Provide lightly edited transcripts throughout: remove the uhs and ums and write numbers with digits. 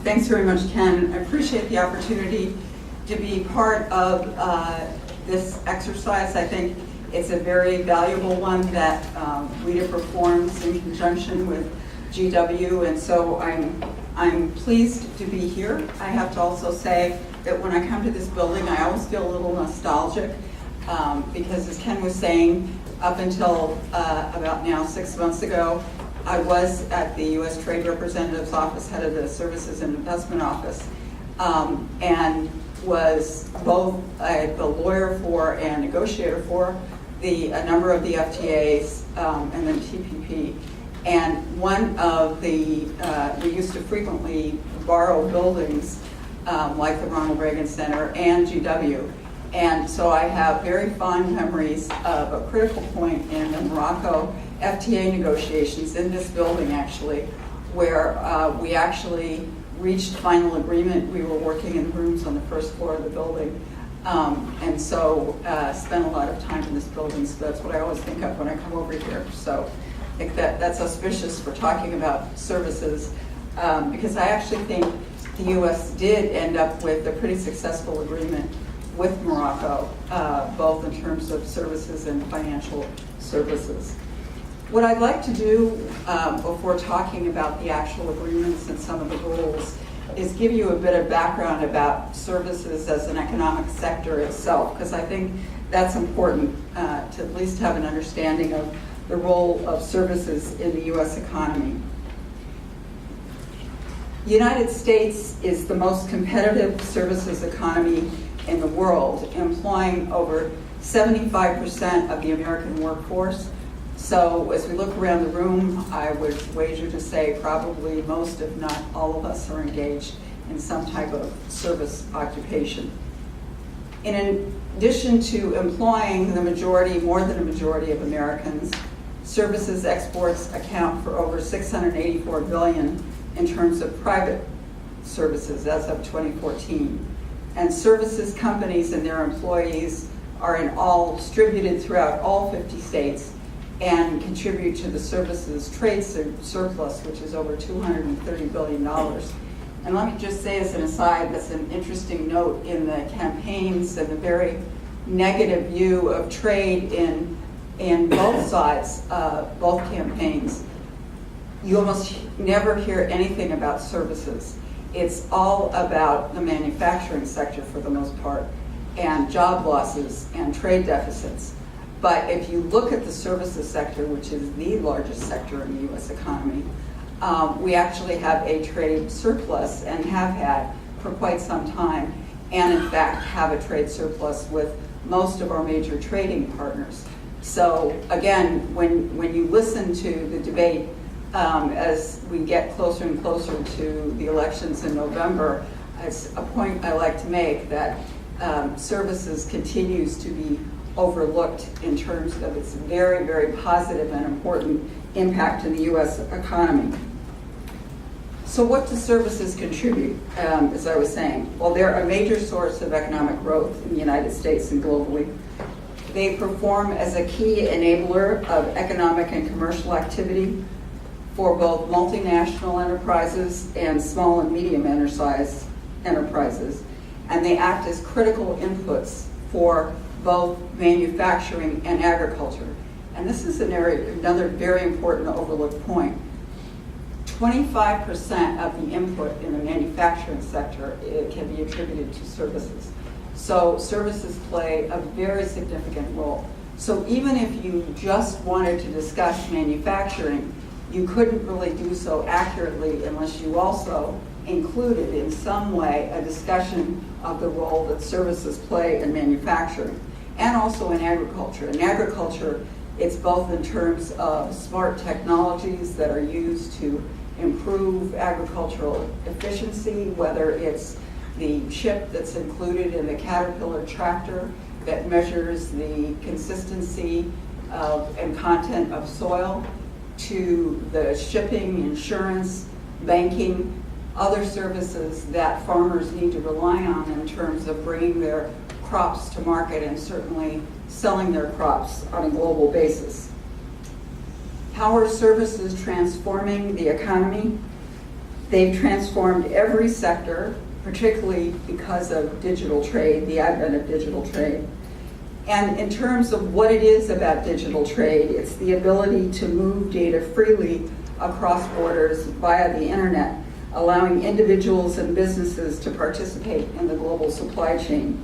Thanks very much, Ken. I appreciate the opportunity to be part of this exercise. I think it's a very valuable one that WIDA performs in conjunction with GW, and so I'm pleased to be here. I have to also say that when I come to this building, I always feel a little nostalgic because, as Ken was saying, up until about now 6 months ago, I was at the U.S. Trade Representative's Office, head of the Services and Investment Office, and was both the lawyer for and negotiator for a number of the FTAs and then TPP. And one of the, we used to frequently borrow buildings like the Ronald Reagan Center and GW. And so I have very fond memories of a critical point in the Morocco FTA negotiations in this building, actually, where we actually reached final agreement. We were working in rooms on the first floor of the building. And so spent a lot of time in this building, so that's what I always think of when I come over here. So I think that's auspicious for talking about services, because I actually think the U.S. did end up with a pretty successful agreement with Morocco, both in terms of services and financial services. What I'd like to do before talking about the actual agreements and some of the rules is give you a bit of background about services as an economic sector itself, because I think that's important to at least have an understanding of the role of services in the U.S. economy. The United States is the most competitive services economy in the world, employing over 75% of the American workforce. So as we look around the room, I would wager to say probably most, if not all of us, are engaged in some type of service occupation. In addition to employing the majority, more than a majority of Americans, services exports account for over $684 billion in terms of private services as of 2014. And services companies and their employees are distributed throughout all 50 states and contribute to the services trade surplus, which is over $230 billion. And let me just say as an aside, that's an interesting note in the campaigns and the very negative view of trade in both sides, both campaigns. You almost never hear anything about services. It's all about the manufacturing sector for the most part, and job losses and trade deficits. But if you look at the services sector, which is the largest sector in the U.S. economy, we actually have a trade surplus and have had for quite some time, and in fact have a trade surplus with most of our major trading partners. So again, when you listen to the debate as we get closer and closer to the elections in November, it's a point I like to make that services continues to be overlooked in terms of its very, very positive and important impact in the U.S. economy. So what do services contribute, as I was saying? Well, they're a major source of economic growth in the United States and globally. They perform as a key enabler of economic and commercial activity for both multinational enterprises and small and medium enterprises, and they act as critical inputs for both manufacturing and agriculture. And this is another very important overlooked point. 25% of the input in the manufacturing sector can be attributed to services. So services play a very significant role. So even if you just wanted to discuss manufacturing, you couldn't really do so accurately unless you also included in some way a discussion of the role that services play in manufacturing and also in agriculture. In agriculture, it's both in terms of smart technologies that are used to improve agricultural efficiency, whether it's the chip that's included in the Caterpillar tractor that measures the consistency and content of soil, to the shipping, insurance, banking, other services that farmers need to rely on in terms of bringing their crops to market and certainly selling their crops on a global basis. How are services transforming the economy? They've transformed every sector, particularly because of digital trade, the advent of digital trade. And in terms of what it is about digital trade, it's the ability to move data freely across borders via the internet, allowing individuals and businesses to participate in the global supply chain.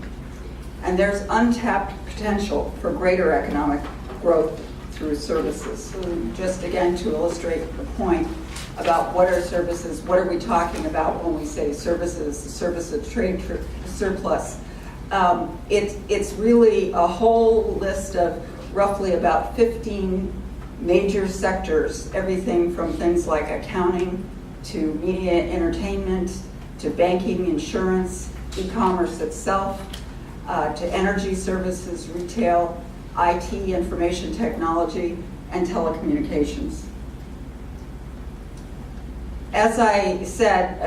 And there's untapped potential for greater economic growth through services. So just again to illustrate the point about what are services, what are we talking about when we say services, the service of trade surplus. It's really a whole list of roughly about 15 major sectors, everything from things like accounting to media entertainment, to banking, insurance, e-commerce itself, to energy services, retail, IT, information technology, and telecommunications. As I said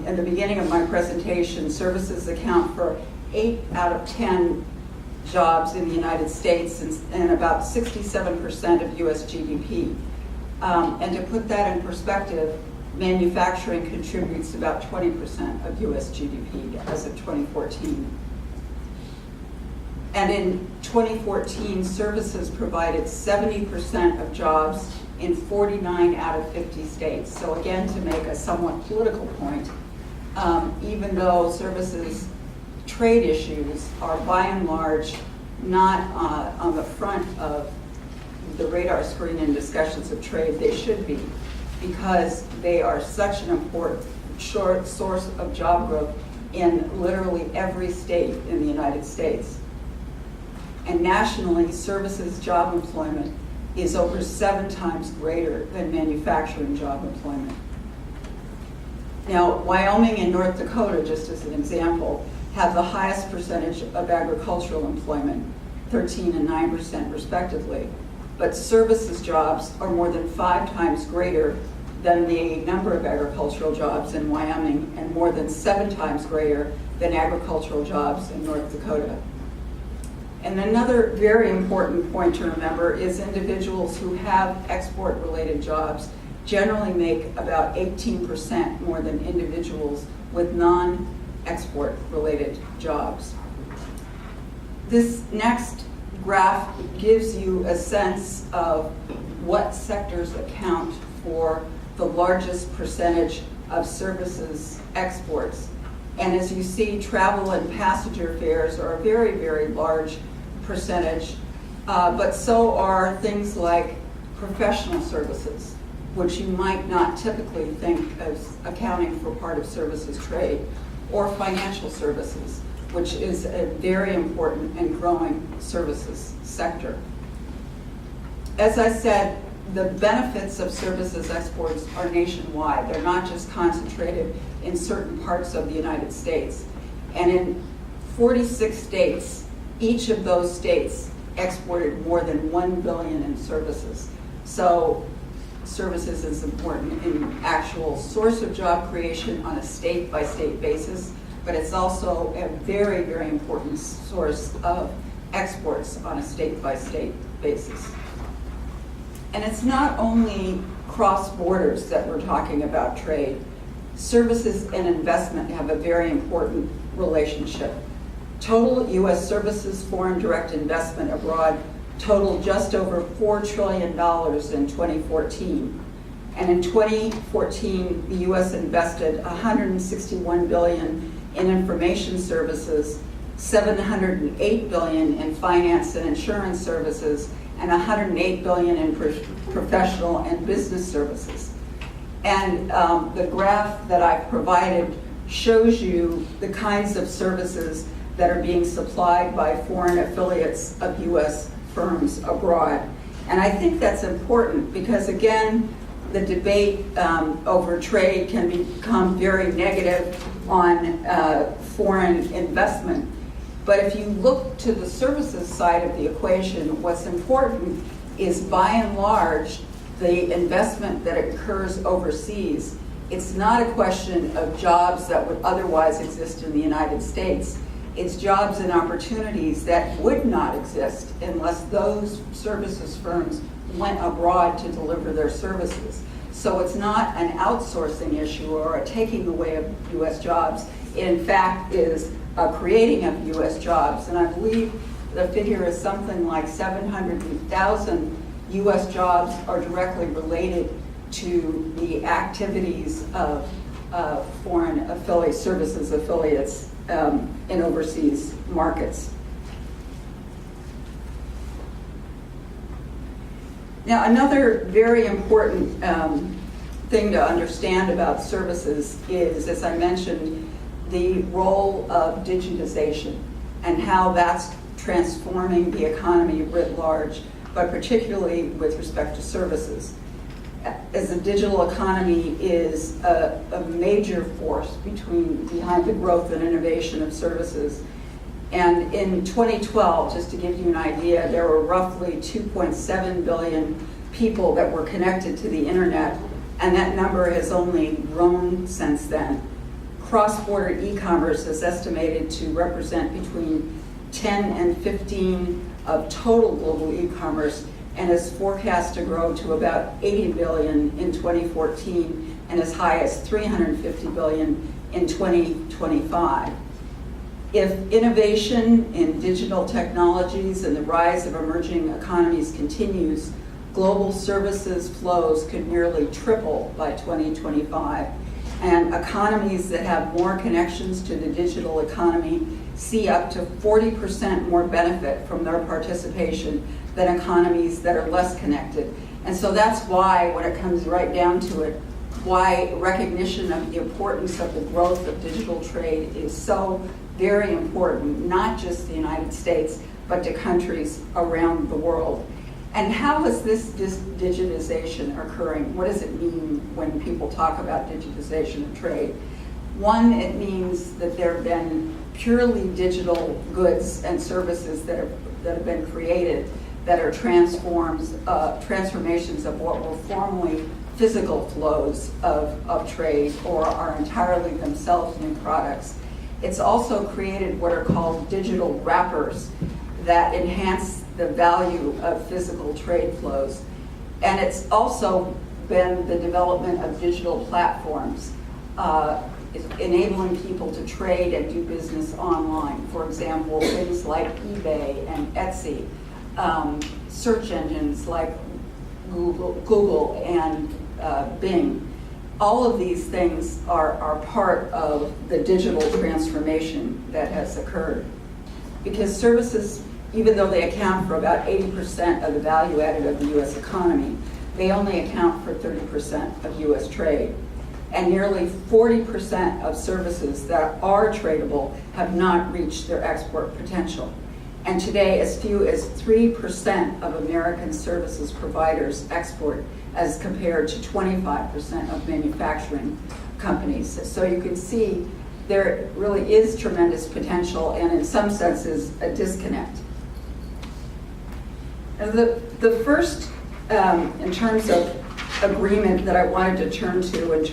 in the beginning of my presentation, services account for 8 out of 10 jobs in the United States and about 67% of US GDP. And to put that in perspective, manufacturing contributes about 20% of US GDP as of 2014. And in 2014, services provided 70% of jobs in 49 out of 50 states. So again, to make a somewhat political point, even though services trade issues are by and large not on the front of the radar screen in discussions of trade, they should be, because they are such an important source of job growth in literally every state in the United States. And nationally, services job employment is over 7 times greater than manufacturing job employment. Now, Wyoming and North Dakota, just as an example, have the highest percentage of agricultural employment, 13 and 9% respectively. But services jobs are more than 5 times greater than the number of agricultural jobs in Wyoming and more than 7 times greater than agricultural jobs in North Dakota. And another very important point to remember is individuals who have export-related jobs generally make about 18% more than individuals with non-export related jobs. This next graph gives you a sense of what sectors account for the largest percentage of services exports. And as you see, travel and passenger fares are a very, very large percentage, but so are things like professional services, which you might not typically think as accounting for part of services trade, or financial services, which is a very important and growing services sector. As I said, the benefits of services exports are nationwide. They're not just concentrated in certain parts of the United States. And in 46 states, each of those states exported more than $1 billion in services. So services is important in actual source of job creation on a state-by-state basis, but it's also a very, very important source of exports on a state-by-state basis. And it's not only cross borders that we're talking about trade. Services and investment have a very important relationship. Total U.S. services foreign direct investment abroad totaled just over $4 trillion in 2014. And in 2014, the U.S. invested $161 billion in information services, $708 billion in finance and insurance services, and $108 billion in professional and business services. And the graph that I've provided shows you the kinds of services that are being supplied by foreign affiliates of U.S. firms abroad. And I think that's important because, again, the debate over trade can become very negative on foreign investment. But if you look to the services side of the equation, what's important is, by and large, the investment that occurs overseas. It's not a question of jobs that would otherwise exist in the United States. It's jobs and opportunities that would not exist unless those services firms went abroad to deliver their services. So it's not an outsourcing issue or a taking away of U.S. jobs. It in fact is a creating of U.S. jobs. And I believe the figure is something like 700,000 U.S. jobs are directly related to the activities of foreign affiliate services affiliates in overseas markets. Now, another very important thing to understand about services is, as I mentioned, the role of digitization and how that's transforming the economy writ large, but particularly with respect to services. As a digital economy is a major force behind the growth and innovation of services. And in 2012, just to give you an idea, there were roughly 2.7 billion people that were connected to the internet, and that number has only grown since then. Cross-border e-commerce is estimated to represent between 10 and 15 of total global e-commerce, and is forecast to grow to about 80 billion in 2014 and as high as 350 billion in 2025. If innovation in digital technologies and the rise of emerging economies continues, global services flows could nearly triple by 2025. And economies that have more connections to the digital economy see up to 40% more benefit from their participation than economies that are less connected. And so that's why, when it comes right down to it, why recognition of the importance of the growth of digital trade is so very important, not just the United States, but to countries around the world. And how is this digitization occurring? What does it mean when people talk about digitization of trade? One, it means that there have been purely digital goods and services that have been created that are transformations of what were formerly physical flows of trade or are entirely themselves new products. It's also created what are called digital wrappers that enhance the value of physical trade flows. And it's also been the development of digital platforms, enabling people to trade and do business online. For example, things like eBay and Etsy, search engines like Google and Bing. All of these things are part of the digital transformation that has occurred. Because services, even though they account for about 80% of the value added of the U.S. economy, they only account for 30% of U.S. trade. And nearly 40% of services that are tradable have not reached their export potential. And today, as few as 3% of American services providers export, as compared to 25% of manufacturing companies. So you can see there really is tremendous potential and in some senses a disconnect. And the first, in terms of agreement that I wanted to turn to in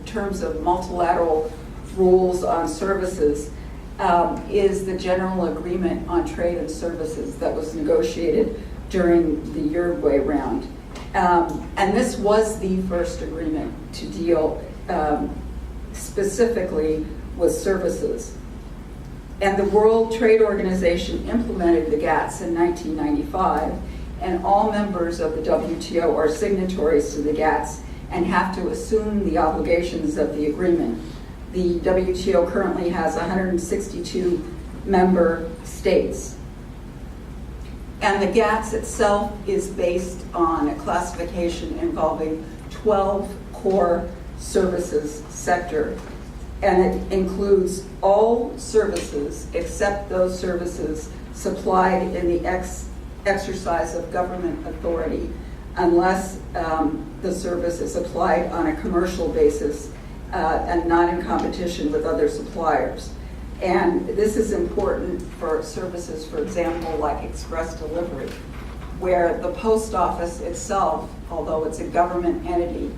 terms of multilateral rules on services is the General Agreement on Trade and Services that was negotiated during the Uruguay round. And this was the first agreement to deal specifically with services. And the World Trade Organization implemented the GATS in 1995, and all members of the WTO are signatories to the GATS and have to assume the obligations of the agreement. The WTO currently has 162 member states. And the GATS itself is based on a classification involving 12 core services sector. And it includes all services except those services supplied in the exercise of government authority, unless the service is applied on a commercial basis and not in competition with other suppliers. And this is important for services, for example, like express delivery, where the post office itself, although it's a government entity,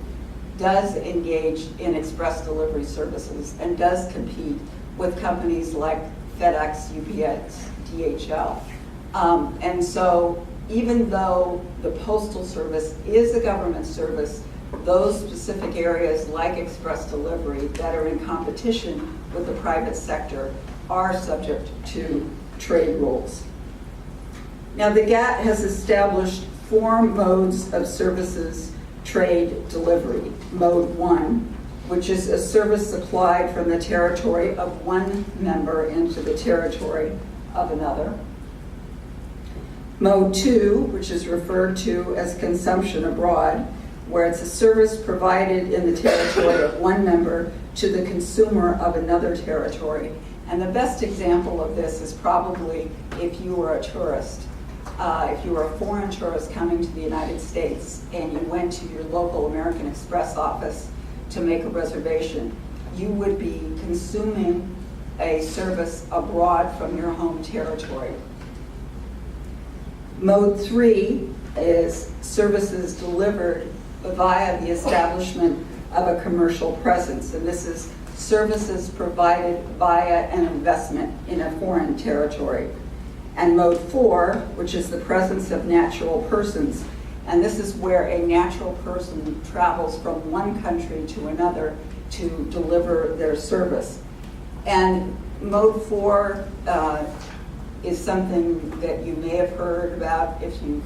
does engage in express delivery services and does compete with companies like FedEx, UPS, DHL. And so even though the Postal Service is a government service those specific areas like express delivery that are in competition with the private sector are subject to trade rules. Now, the GATT has established 4 modes of services trade delivery. Mode 1, which is a service supplied from the territory of one member into the territory of another. Mode 2, which is referred to as consumption abroad, where it's a service provided in the territory of one member to the consumer of another territory. And the best example of this is probably if you were a tourist. If you were a foreign tourist coming to the United States and you went to your local American Express office to make a reservation, you would be consuming a service abroad from your home territory. Mode 3 is services delivered via the establishment of a commercial presence, and this is services provided via an investment in a foreign territory. And Mode 4, which is the presence of natural persons, and this is where a natural person travels from one country to another to deliver their service. And Mode 4 is something that you may have heard about if you're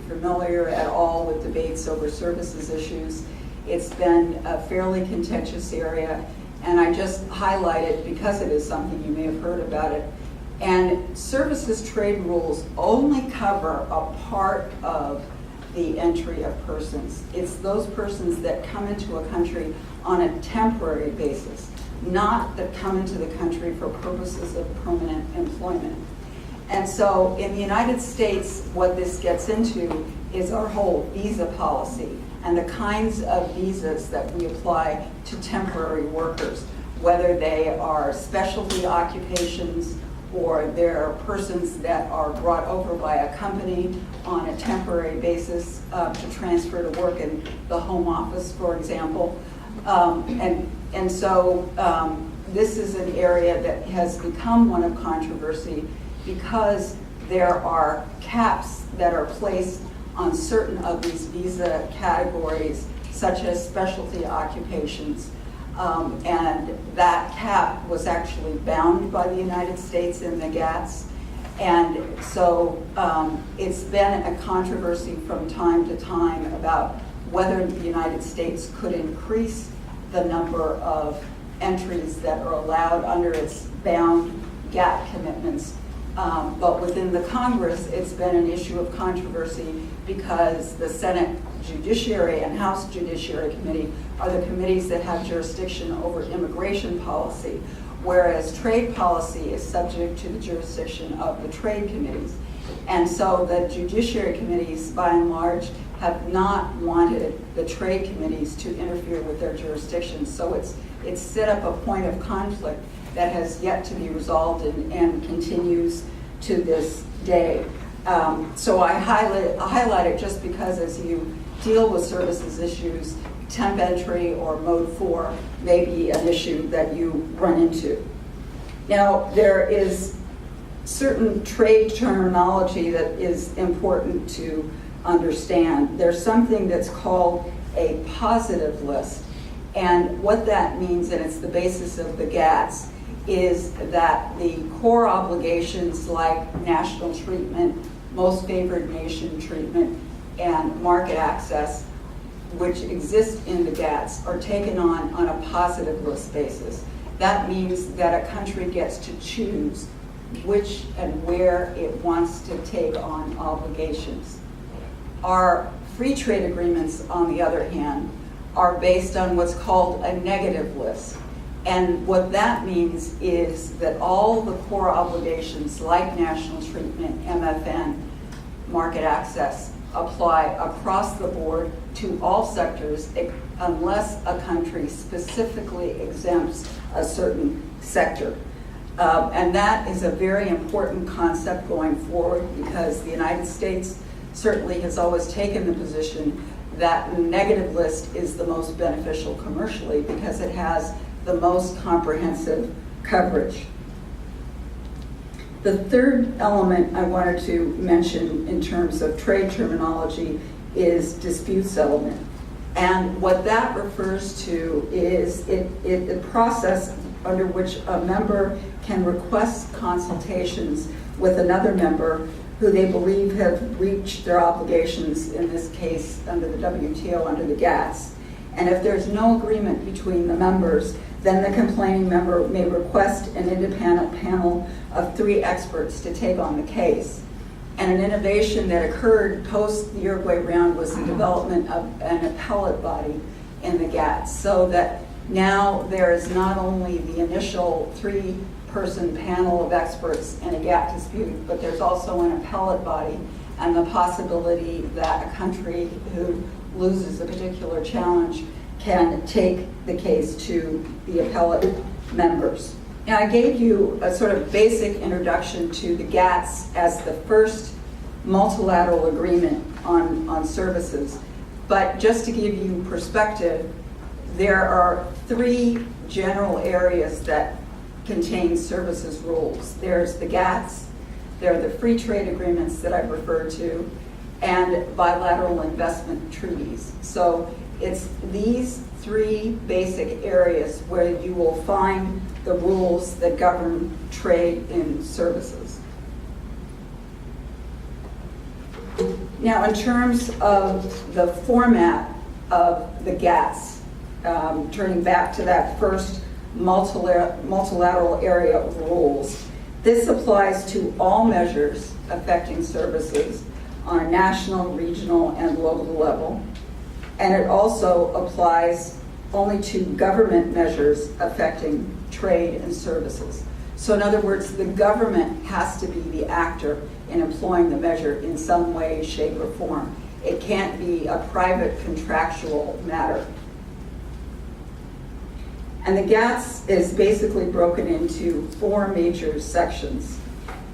familiar at all with debates over services issues. It's been a fairly contentious area, and I just highlight it because it is something you may have heard about it. And services trade rules only cover a part of the entry of persons. It's those persons that come into a country on a temporary basis, not that come into the country for purposes of permanent employment. And so in the United States, what this gets into is our whole visa policy and the kinds of visas that we apply to temporary workers, whether they are specialty occupations or they're persons that are brought over by a company on a temporary basis to transfer to work in the home office, for example. And so this is an area that has become one of controversy because there are caps that are placed on certain of these visa categories, such as specialty occupations. And that cap was actually bound by the United States in the GATS. And so it's been a controversy from time to time about whether the United States could increase the number of entries that are allowed under its bound GATT commitments. But within the Congress, it's been an issue of controversy because the Senate Judiciary and House Judiciary Committee are the committees that have jurisdiction over immigration policy, whereas trade policy is subject to the jurisdiction of the trade committees. And so the Judiciary Committees, by and large, have not wanted the trade committees to interfere with their jurisdictions. So it's set up a point of conflict that has yet to be resolved and continues to this day. So I highlight it just because as you deal with services issues, temp entry or mode 4 may be an issue that you run into. Now, there is certain trade terminology that is important to understand. There's something that's called a positive list. And what that means, and it's the basis of the GATS, is that the core obligations like national treatment, most favored nation treatment, and market access, which exist in the GATS, are taken on a positive list basis. That means that a country gets to choose which and where it wants to take on obligations. Our free trade agreements, on the other hand, are based on what's called a negative list. And what that means is that all the core obligations like national treatment, MFN, market access, apply across the board to all sectors unless a country specifically exempts a certain sector. And that is a very important concept going forward because the United States certainly has always taken the position that the negative list is the most beneficial commercially because it has the most comprehensive coverage. The third element I wanted to mention in terms of trade terminology is dispute settlement. And what that refers to is the process under which a member can request consultations with another member who they believe have reached their obligations, in this case under the WTO, under the GATS. And if there's no agreement between the members, then the complaining member may request an independent panel of 3 experts to take on the case. And an innovation that occurred post the Uruguay round was the development of an appellate body in the GATS, so that now there is not only the initial 3-person panel of experts in a GATT dispute, but there's also an appellate body and the possibility that a country who loses a particular challenge can take the case to the appellate members. Now, I gave you a sort of basic introduction to the GATS as the first multilateral agreement on services. But just to give you perspective, there are 3 general areas that contain services rules. There's the GATS, there are the free trade agreements that I've referred to, and bilateral investment treaties. So it's these 3 basic areas where you will find the rules that govern trade in services. Now, in terms of the format of the GATS, turning back to that first multilateral area of rules, this applies to all measures affecting services on a national, regional, and local level. And it also applies only to government measures affecting trade and services. So in other words, the government has to be the actor in employing the measure in some way, shape, or form. It can't be a private contractual matter. And the GATS is basically broken into 4 major sections.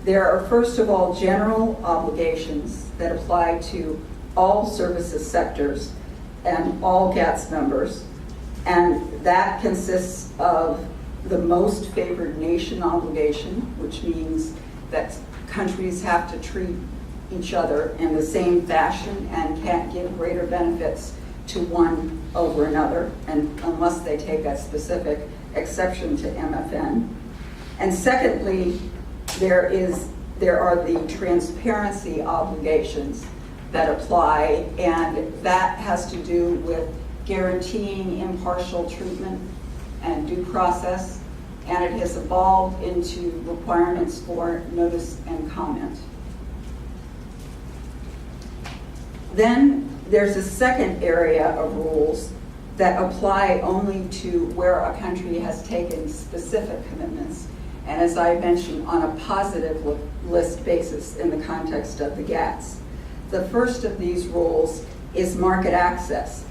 There are, first of all, general obligations that apply to all services sectors and all GATS members, and that consists of the most favored nation obligation, which means that countries have to treat each other in the same fashion and can't give greater benefits to one over another, and unless they take a specific exception to MFN. And secondly, there are the transparency obligations that apply, and that has to do with guaranteeing impartial treatment and due process, and it has evolved into requirements for notice and comment. Then there's a second area of rules that apply only to where a country has taken specific commitments, and as I mentioned, on a positive list basis in the context of the GATS. The first of these rules is market access.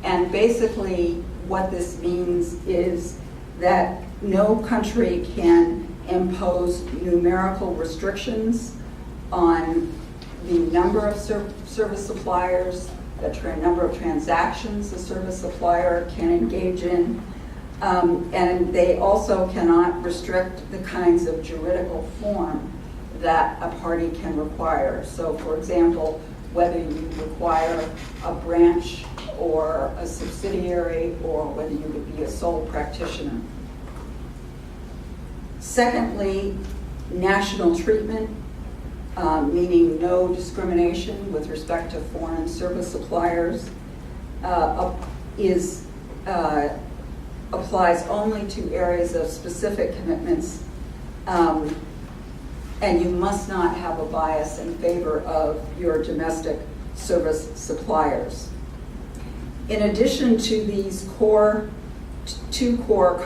And basically what this means is that no country can impose numerical restrictions on the number of service suppliers, the number of transactions a service supplier can engage in, and they also cannot restrict the kinds of juridical form that a party can require. So, for example, whether you require a branch or a subsidiary, or whether you could be a sole practitioner. Secondly, national treatment, meaning no discrimination with respect to foreign service suppliers, applies only to areas of specific commitments, and you must not have a bias in favor of your domestic service suppliers. In addition to these two core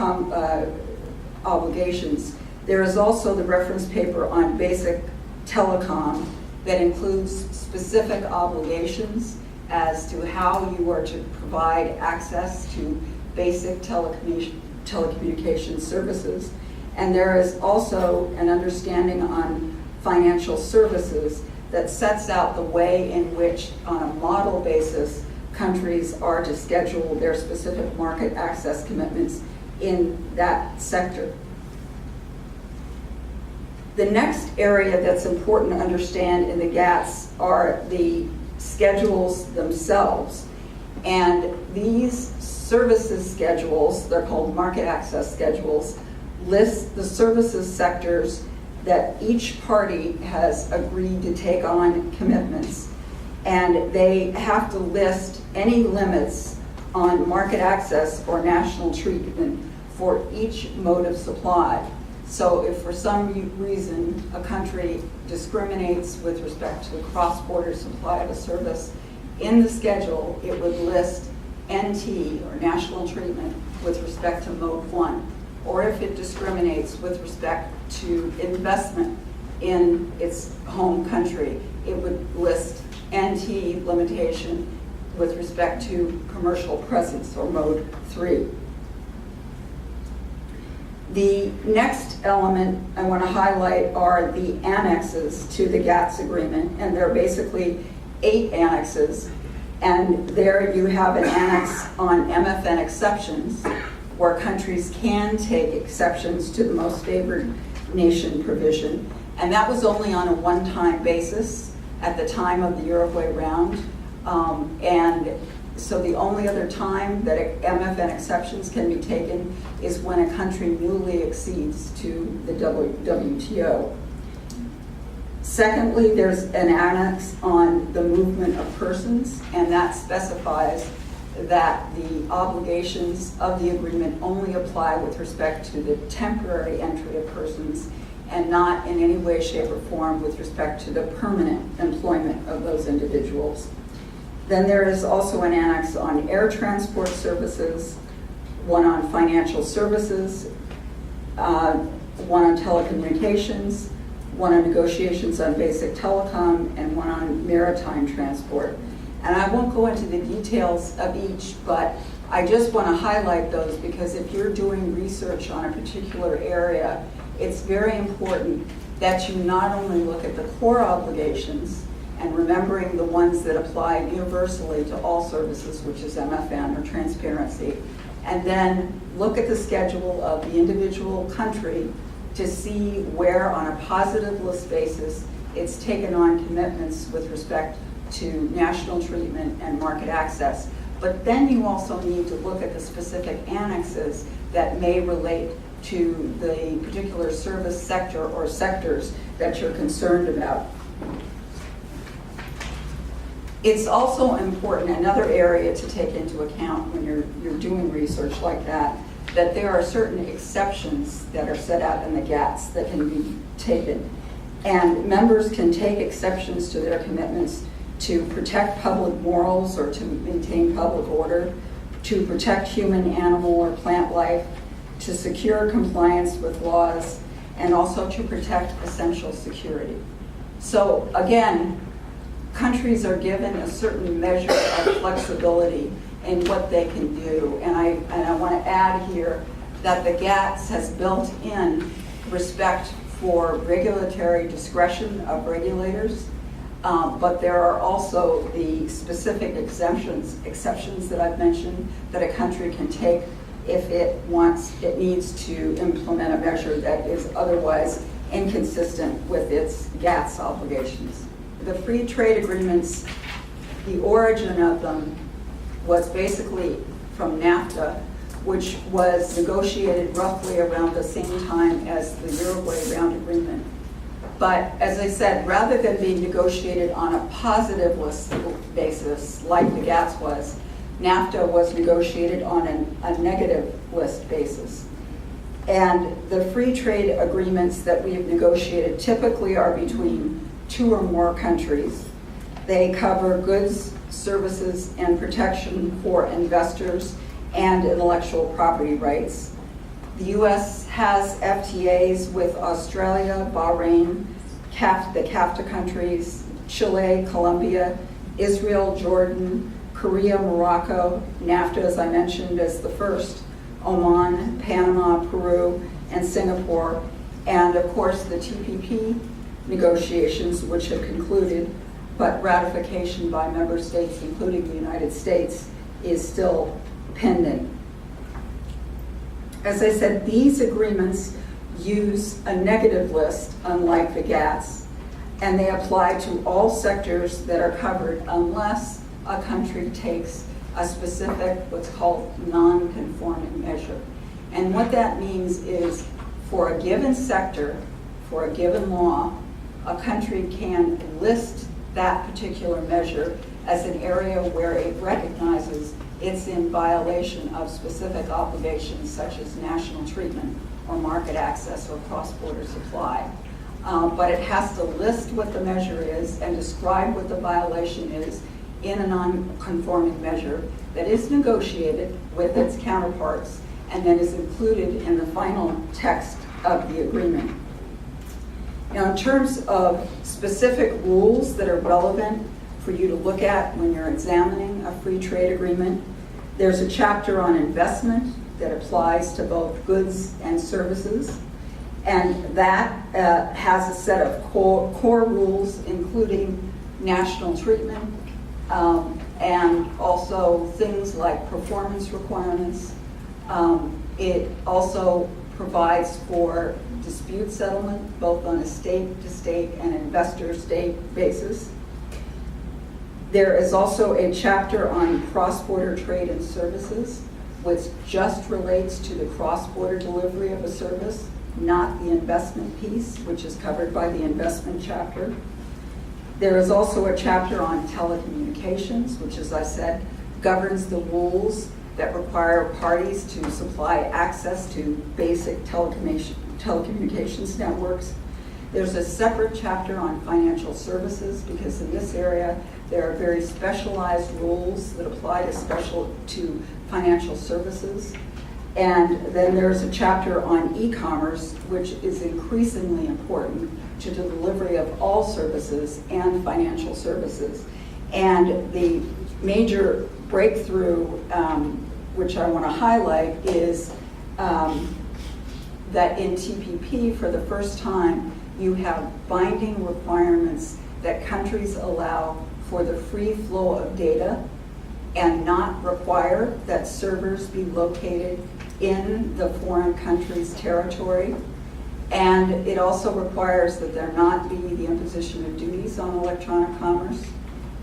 obligations, there is also the reference paper on basic telecom that includes specific obligations as to how you are to provide access to basic telecommunication services. And there is also an understanding on financial services that sets out the way in which, on a model basis, countries are to schedule their specific market access commitments in that sector. The next area that's important to understand in the GATS are the schedules themselves. And these services schedules, they're called market access schedules, list the services sectors that each party has agreed to take on commitments. And they have to list any limits on market access or national treatment for each mode of supply. So if for some reason a country discriminates with respect to the cross-border supply of a service, in the schedule it would list NT, or national treatment, with respect to mode 1. Or if it discriminates with respect to investment in its home country, it would list NT limitation with respect to commercial presence, or mode 3. The next element I want to highlight are the annexes to the GATS agreement, and there are basically 8 annexes. And there you have an annex on MFN exceptions, where countries can take exceptions to the most favored nation provision. And that was only on a one-time basis at the time of the Uruguay round. And so the only other time that MFN exceptions can be taken is when a country newly accedes to the WTO. Secondly, there's an annex on the movement of persons, and that specifies that the obligations of the agreement only apply with respect to the temporary entry of persons, and not in any way, shape, or form with respect to the permanent employment of those individuals. Then there is also an annex on air transport services, one on financial services, one on telecommunications, one on negotiations on basic telecom, and one on maritime transport. And I won't go into the details of each, but I just want to highlight those because if you're doing research on a particular area, it's very important that you not only look at the core obligations and remembering the ones that apply universally to all services, which is MFN or transparency, and then look at the schedule of the individual country to see where on a positive list basis it's taken on commitments with respect to national treatment and market access. But then you also need to look at the specific annexes that may relate to the particular service sector or sectors that you're concerned about. It's also important, another area to take into account when you're doing research like that there are certain exceptions that are set out in the GATS that can be taken. And members can take exceptions to their commitments to protect public morals or to maintain public order, to protect human, animal, or plant life, to secure compliance with laws, and also to protect essential security. So again, countries are given a certain measure of flexibility in what they can do. And I want to add here that the GATS has built in respect for regulatory discretion of regulators, but there are also the specific exceptions that I've mentioned that a country can take if it needs to implement a measure that is otherwise inconsistent with its GATS obligations. The free trade agreements, the origin of them was basically from NAFTA, which was negotiated roughly around the same time as the Uruguay round agreement. But as I said, rather than being negotiated on a positive list basis, like the GATS was, NAFTA was negotiated on a negative list basis. And the free trade agreements that we have negotiated typically are between 2 or more countries. They cover goods, services, and protection for investors and intellectual property rights. The U.S. has FTAs with Australia, Bahrain, the CAFTA countries, Chile, Colombia, Israel, Jordan, Korea, Morocco, NAFTA, as I mentioned, as the first, Oman, Panama, Peru, and Singapore, and of course the TPP negotiations, which have concluded, but ratification by member states, including the United States, is still pending. As I said, these agreements use a negative list, unlike the GATS, and they apply to all sectors that are covered unless a country takes a specific, what's called non-conforming measure. And what that means is for a given sector, for a given law, a country can list that particular measure as an area where it recognizes it's in violation of specific obligations such as national treatment or market access or cross-border supply. But it has to list what the measure is and describe what the violation is in a non-conforming measure that is negotiated with its counterparts and then is included in the final text of the agreement. Now, in terms of specific rules that are relevant for you to look at when you're examining a free trade agreement, there's a chapter on investment that applies to both goods and services, and that has a set of core rules, including national treatment, and also things like performance requirements. It also provides for dispute settlement, both on a state-to-state and investor-state basis. There is also a chapter on cross-border trade and services, which just relates to the cross-border delivery of a service, not the investment piece, which is covered by the investment chapter. There is also a chapter on telecommunications, which, as I said, governs the rules that require parties to supply access to basic telecommunications networks. There's a separate chapter on financial services because in this area there are very specialized rules that apply to financial services. And then there's a chapter on e-commerce, which is increasingly important to the delivery of all services and financial services. And the major breakthrough, which I want to highlight, is that in TPP, for the first time, you have binding requirements that countries allow for the free flow of data and not require that servers be located in the foreign country's territory. And it also requires that there not be the imposition of duties on electronic commerce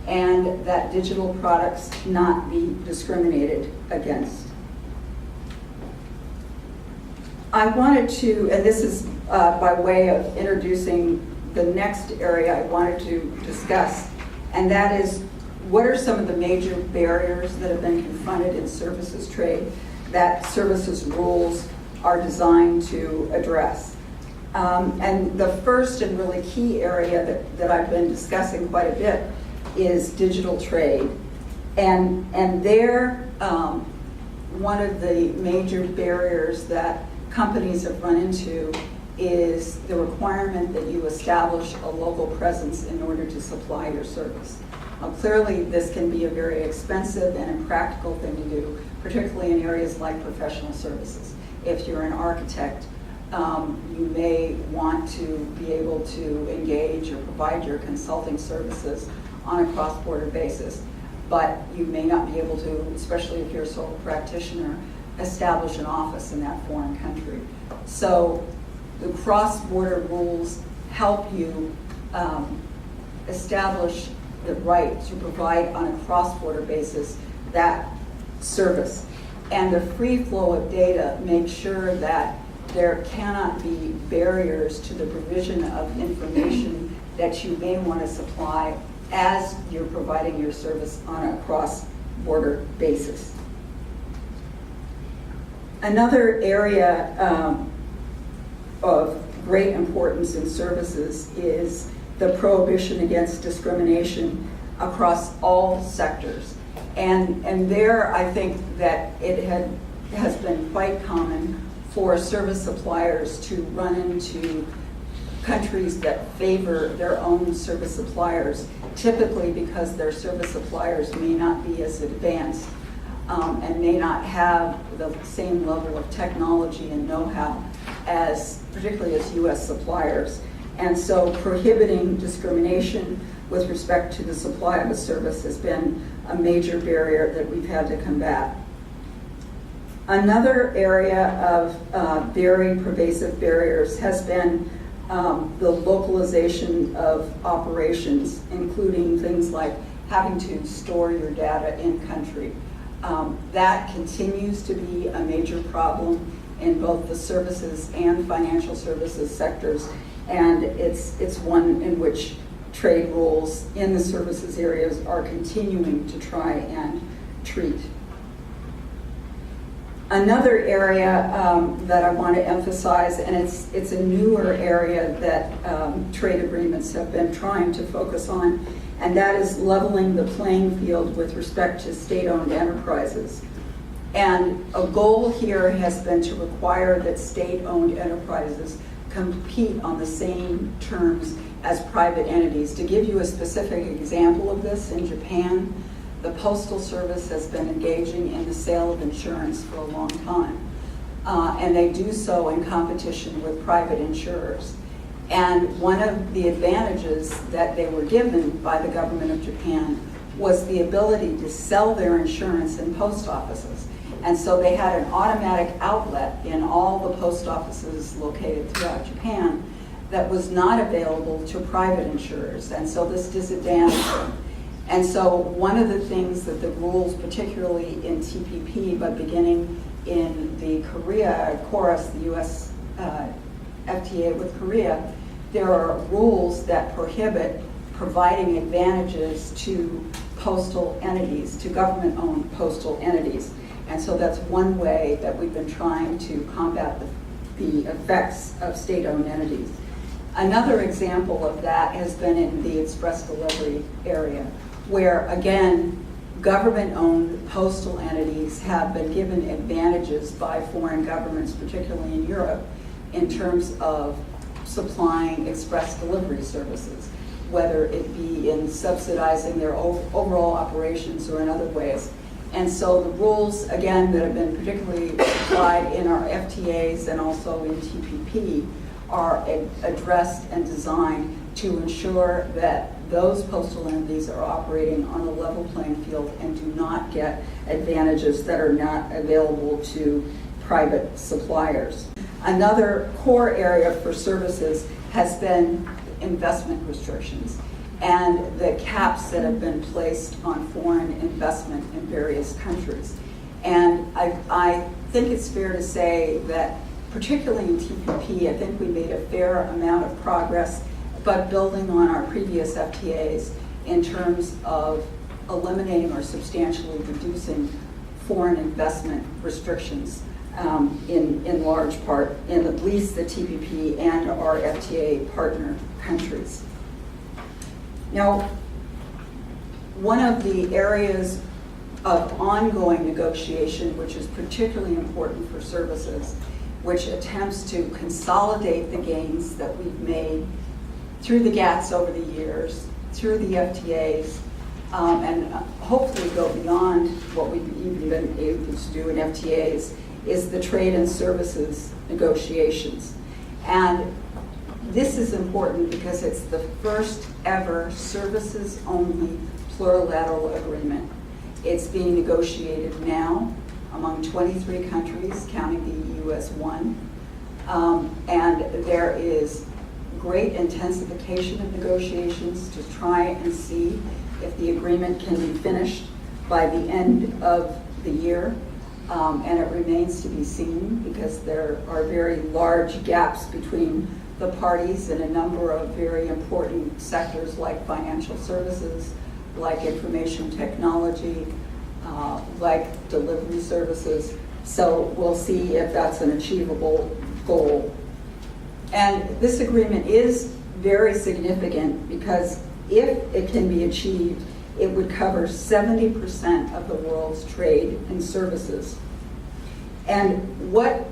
and that digital products not be discriminated against. I wanted to, and this is by way of introducing the next area I wanted to discuss, and that is what are some of the major barriers that have been confronted in services trade that services rules are designed to address. And the first and really key area that I've been discussing quite a bit is digital trade. And there, one of the major barriers that companies have run into is the requirement that you establish a local presence in order to supply your service. Clearly, this can be a very expensive and impractical thing to do, particularly in areas like professional services. If you're an architect, you may want to be able to engage or provide your consulting services on a cross-border basis, but you may not be able to, especially if you're a sole practitioner, establish an office in that foreign country. So the cross-border rules help you establish the right to provide on a cross-border basis that service. And the free flow of data makes sure that there cannot be barriers to the provision of information that you may want to supply as you're providing your service on a cross-border basis. Another area of great importance in services is the prohibition against discrimination across all sectors. And there I think that it has been quite common for service suppliers to run into countries that favor their own service suppliers, typically because their service suppliers may not be as advanced and may not have the same level of technology and know-how as, particularly as U.S. suppliers. And so prohibiting discrimination with respect to the supply of a service has been a major barrier that we've had to combat. Another area of very pervasive barriers has been the localization of operations, including things like having to store your data in country. That continues to be a major problem in both the services and financial services sectors, and it's one in which trade rules in the services areas are continuing to try and treat. Another area that I want to emphasize, and it's a newer area that trade agreements have been trying to focus on, and that is leveling the playing field with respect to state-owned enterprises. And a goal here has been to require that state-owned enterprises compete on the same terms as private entities. To give you a specific example of this, in Japan, the Postal Service has been engaging in the sale of insurance for a long time, and they do so in competition with private insurers. And one of the advantages that they were given by the government of Japan was the ability to sell their insurance in post offices. And so they had an automatic outlet in all the post offices located throughout Japan that was not available to private insurers. And so this disadvantaged them. And so one of the things that the rules, particularly in TPP, but beginning in the Korea, Chorus, the US FTA with Korea, there are rules that prohibit providing advantages to postal entities, to government-owned postal entities. And so that's one way that we've been trying to combat the effects of state-owned entities. Another example of that has been in the express delivery area, where, again, government-owned postal entities have been given advantages by foreign governments, particularly in Europe, in terms of supplying express delivery services, whether it be in subsidizing their overall operations or in other ways. And so the rules, again, that have been particularly applied in our FTAs and also in TPP are addressed and designed to ensure that those postal entities are operating on a level playing field and do not get advantages that are not available to private suppliers. Another core area for services has been investment restrictions and the caps that have been placed on foreign investment in various countries. And I think it's fair to say that, particularly in TPP, I think we made a fair amount of progress, but building on our previous FTAs in terms of eliminating or substantially reducing foreign investment restrictions in large part in at least the TPP and our FTA partner countries. Now, one of the areas of ongoing negotiation, which is particularly important for services, which attempts to consolidate the gains that we've made through the GATS over the years, through the FTAs, and hopefully go beyond what we've even been able to do in FTAs, is the trade and services negotiations. And this is important because it's the first ever services-only plurilateral agreement. It's being negotiated now among 23 countries, counting the EU as one. And there is great intensification of negotiations to try and see if the agreement can be finished by the end of the year. And it remains to be seen because there are very large gaps between the parties in a number of very important sectors like financial services, like information technology, like delivery services. So we'll see if that's an achievable goal. And this agreement is very significant because if it can be achieved, it would cover 70% of the world's trade and services. And what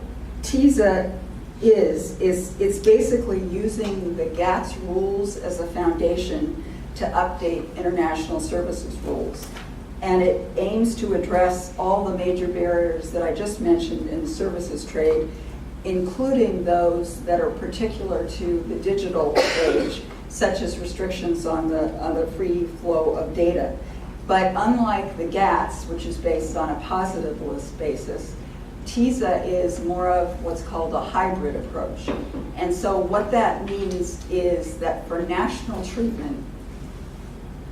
TISA is it's basically using the GATS rules as a foundation to update international services rules. And it aims to address all the major barriers that I just mentioned in the services trade, including those that are particular to the digital age, such as restrictions on the free flow of data. But unlike the GATS, which is based on a positive list basis, TISA is more of what's called a hybrid approach. And so what that means is that for national treatment,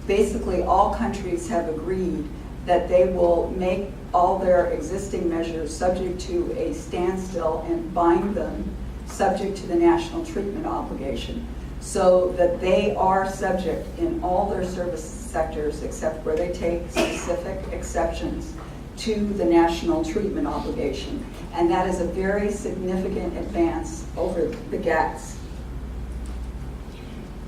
basically all countries have agreed that they will make all their existing measures subject to a standstill and bind them subject to the national treatment obligation, so that they are subject in all their service sectors, except where they take specific exceptions, to the national treatment obligation. And that is a very significant advance over the GATS.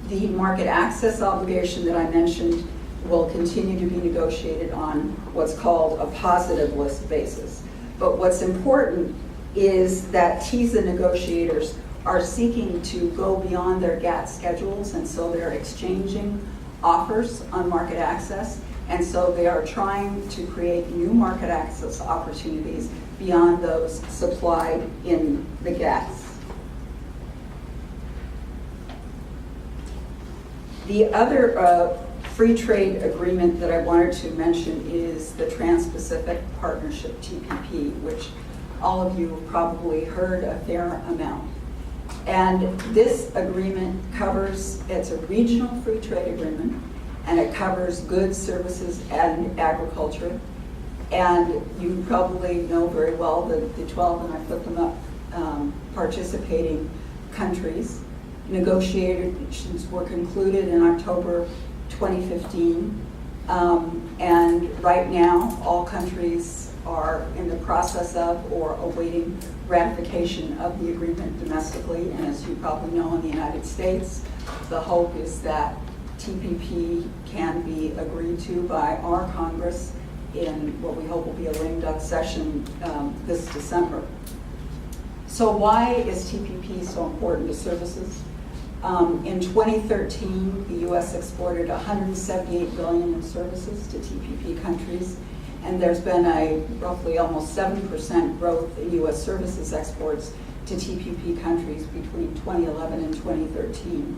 The market access obligation that I mentioned will continue to be negotiated on what's called a positive list basis. But what's important is that TISA negotiators are seeking to go beyond their GATT schedules, and so they're exchanging offers on market access, and so they are trying to create new market access opportunities beyond those supplied in the GATS. The other free trade agreement that I wanted to mention is the Trans-Pacific Partnership, TPP, which all of you have probably heard a fair amount. And this agreement covers, it's a regional free trade agreement, and it covers goods, services, and agriculture. And you probably know very well the 12, and I put them up, participating countries. Negotiations were concluded in October 2015, and right now all countries are in the process of or awaiting ratification of the agreement domestically. And as you probably know, in the United States, the hope is that TPP can be agreed to by our Congress in what we hope will be a lame duck session this December. So why is TPP so important to services? In 2013, the U.S. exported $178 billion in services to TPP countries, and there's been a roughly almost 7% growth in U.S. services exports to TPP countries between 2011 and 2013.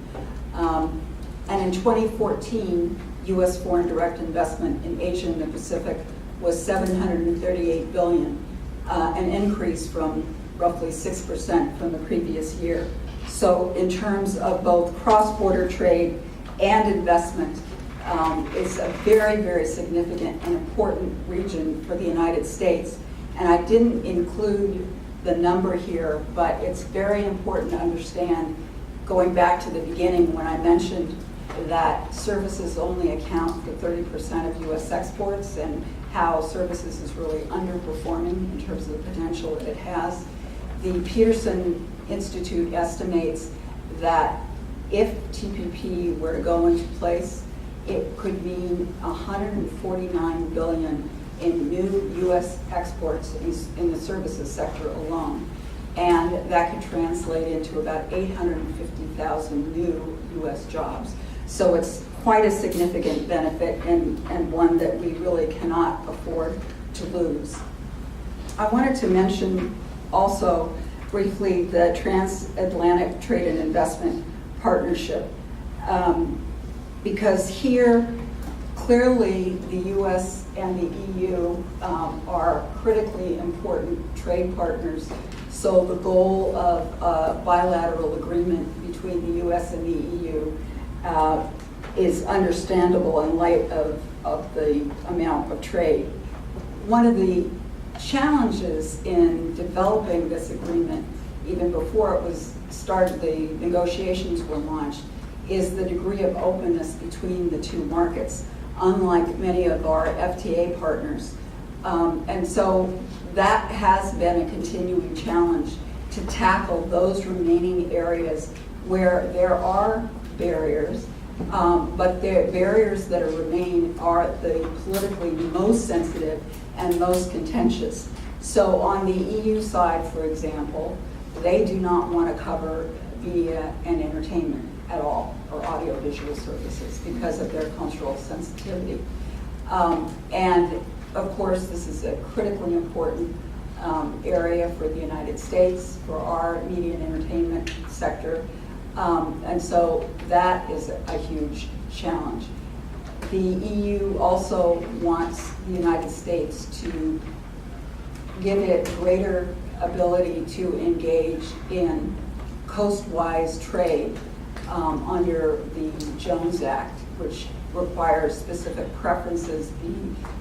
And in 2014, U.S. foreign direct investment in Asia and the Pacific was $738 billion, an increase from roughly 6% from the previous year. So in terms of both cross-border trade and investment, it's a very, very significant and important region for the United States. And I didn't include the number here, but it's very important to understand, going back to the beginning when I mentioned that services only account for 30% of U.S. exports, and how services is really underperforming in terms of the potential that it has. The Peterson Institute estimates that if TPP were to go into place, it could mean $149 billion in new U.S. exports in the services sector alone. And that could translate into about 850,000 new U.S. jobs. So it's quite a significant benefit, and one that we really cannot afford to lose. I wanted to mention also briefly the Transatlantic Trade and Investment Partnership, because here clearly the U.S. and the EU are critically important trade partners. So the goal of a bilateral agreement between the U.S. and the EU is understandable in light of the amount of trade. One of the challenges in developing this agreement, even before it was started, the negotiations were launched, is the degree of openness between the two markets, unlike many of our FTA partners. And so that has been a continuing challenge to tackle those remaining areas where there are barriers, but the barriers that remain are the politically most sensitive and most contentious. So on the EU side, for example, they do not want to cover media and entertainment at all, or audiovisual services, because of their cultural sensitivity. And of course, this is a critically important area for the United States, for our media and entertainment sector. And so that is a huge challenge. The EU also wants the United States to give it greater ability to engage in coastwise trade under the Jones Act, which requires specific preferences be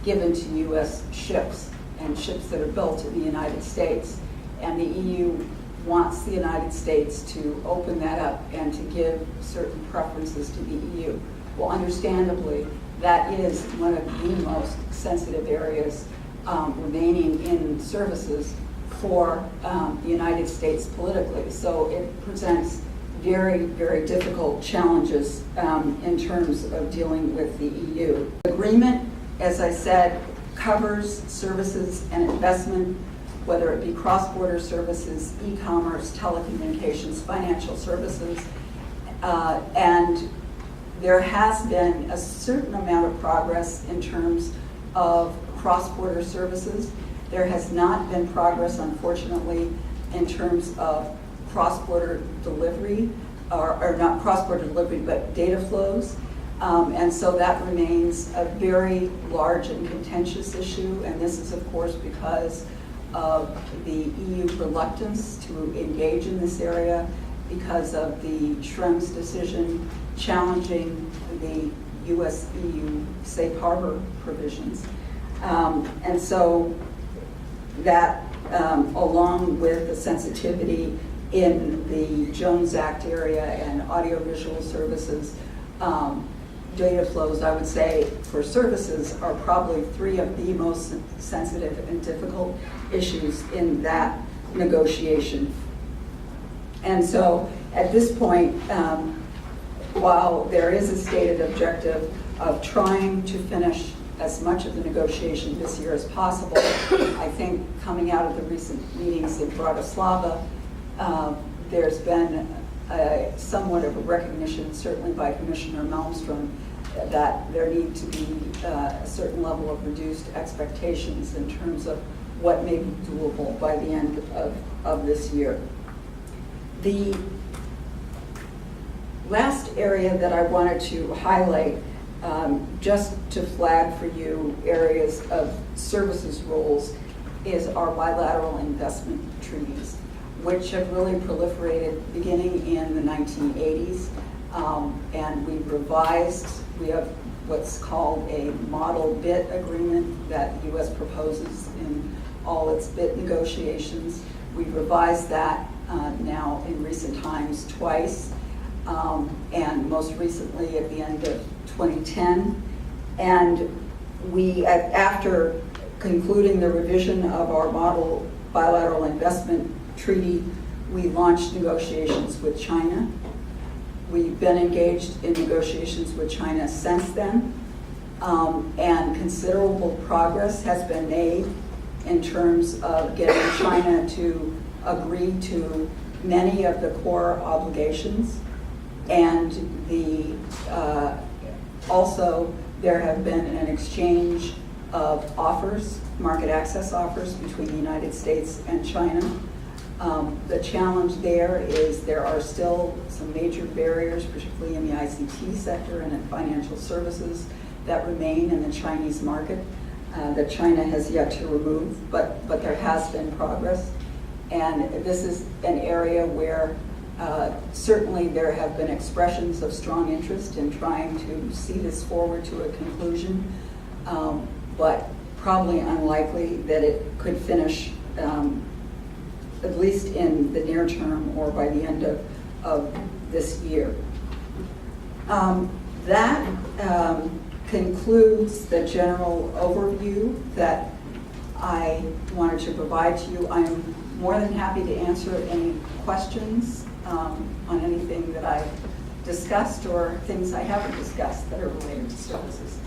given to U.S. ships and ships that are built in the United States. And the EU wants the United States to open that up and to give certain preferences to the EU. Well, understandably, that is one of the most sensitive areas remaining in services for the United States politically. So it presents very, very difficult challenges in terms of dealing with the EU. The agreement, as I said, covers services and investment, whether it be cross-border services, e-commerce, telecommunications, financial services, and there has been a certain amount of progress in terms of cross-border services. There has not been progress, unfortunately, in terms of cross-border delivery, or not cross-border delivery, but data flows. And so that remains a very large and contentious issue, and this is, of course, because of the EU reluctance to engage in this area, because of the Schrems decision challenging the US-EU safe harbor provisions. And so that, along with the sensitivity in the Jones Act area and audiovisual services, data flows, I would say, for services are probably three of the most sensitive and difficult issues in that negotiation. And so at this point, while there is a stated objective of trying to finish as much of the negotiation this year as possible, I think coming out of the recent meetings in Bratislava, there's been somewhat of a recognition, certainly by Commissioner Malmström, that there need to be a certain level of reduced expectations in terms of what may be doable by the end of this year. The last area that I wanted to highlight, just to flag for you areas of services roles, is our bilateral investment treaties, which have really proliferated beginning in the 1980s. And we've revised, we have what's called a model BIT agreement that the US proposes in all its BIT negotiations. We've revised that now in recent times twice, and most recently at the end of 2010. And we, after concluding the revision of our model bilateral investment treaty, we launched negotiations with China. We've been engaged in negotiations with China since then, and considerable progress has been made in terms of getting China to agree to many of the core obligations. And also there have been an exchange of offers, market access offers, between the United States and China. The challenge there is there are still some major barriers, particularly in the ICT sector and in financial services, that remain in the Chinese market that China has yet to remove, but there has been progress. And this is an area where certainly there have been expressions of strong interest in trying to see this forward to a conclusion, but probably unlikely that it could finish at least in the near term or by the end of this year. That concludes the general overview that I wanted to provide to you. I'm more than happy to answer any questions on anything that I discussed or things I haven't discussed that are related to services.